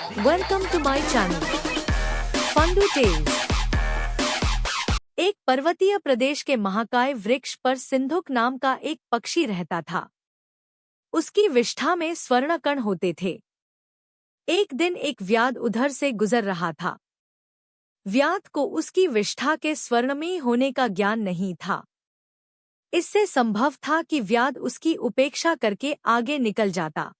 Welcome to my channel Fundu Tales. एक पर्वतीय प्रदेश के महाकाय वृक्ष पर सिंधुक नाम का एक पक्षी रहता था। उसकी विष्ठा में स्वर्णकण होते थे। एक दिन एक व्याध उधर से गुजर रहा था। व्याध को उसकी विष्ठा के स्वर्णमयी होने का ज्ञान नहीं था। इससे संभव था कि व्याध उसकी उपेक्षा करके आगे निकल जाता,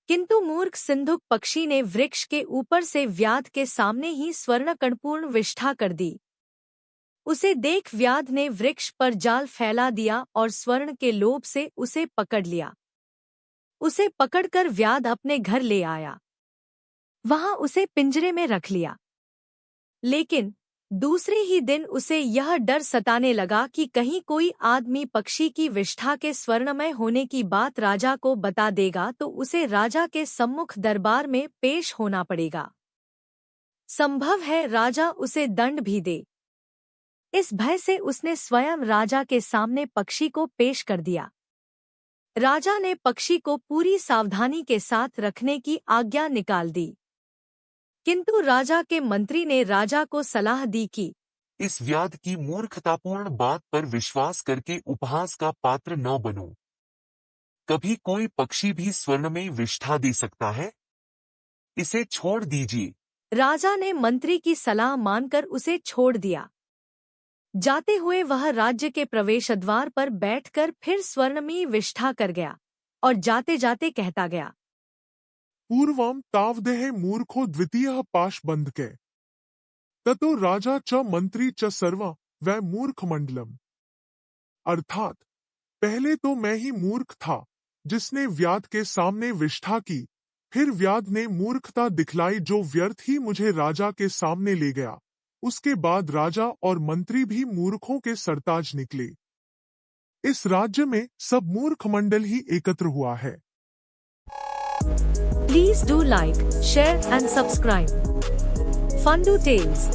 किंतु मूर्ख सिंधुक पक्षी ने वृक्ष के ऊपर से व्याध के सामने ही स्वर्णकणपूर्ण विष्ठा कर दी। उसे देख व्याध ने वृक्ष पर जाल फैला दिया और स्वर्ण के लोभ से उसे पकड़ लिया। उसे पकड़कर व्याध अपने घर ले आया। वहां उसे पिंजरे में रख लिया। लेकिन दूसरे ही दिन उसे यह डर सताने लगा कि कहीं कोई आदमी पक्षी की विष्ठा के स्वर्णमय होने की बात राजा को बता देगा तो उसे राजा के सम्मुख दरबार में पेश होना पड़ेगा। संभव है राजा उसे दंड भी दे। इस भय से उसने स्वयं राजा के सामने पक्षी को पेश कर दिया। राजा ने पक्षी को पूरी सावधानी के साथ रखने की आज्ञा निकाल दी, किंतु राजा के मंत्री ने राजा को सलाह दी कि इस व्याध की मूर्खतापूर्ण बात पर विश्वास करके उपहास का पात्र न बनो। कभी कोई पक्षी भी स्वर्णमयी विष्ठा दे सकता है। इसे छोड़ दीजिए। राजा ने मंत्री की सलाह मानकर उसे छोड़ दिया। जाते हुए वह राज्य के प्रवेशद्वार पर बैठकर फिर स्वर्णमयी विष्ठा कर गया और जाते जाते कहता गया, पूर्वं तावदेह मूर्खो द्वितीयः पाशबंधके ततो राजा च मंत्री च सर्वा वै मूर्खमंडलम। अर्थात पहले तो मैं ही मूर्ख था जिसने व्याध के सामने विष्ठा की, फिर व्याध ने मूर्खता दिखलाई जो व्यर्थ ही मुझे राजा के सामने ले गया। उसके बाद राजा और मंत्री भी मूर्खों के सरताज निकले। इस राज्य में सब मूर्खमंडल ही एकत्र हुआ है। Please do like, share and subscribe. Fundu Tales.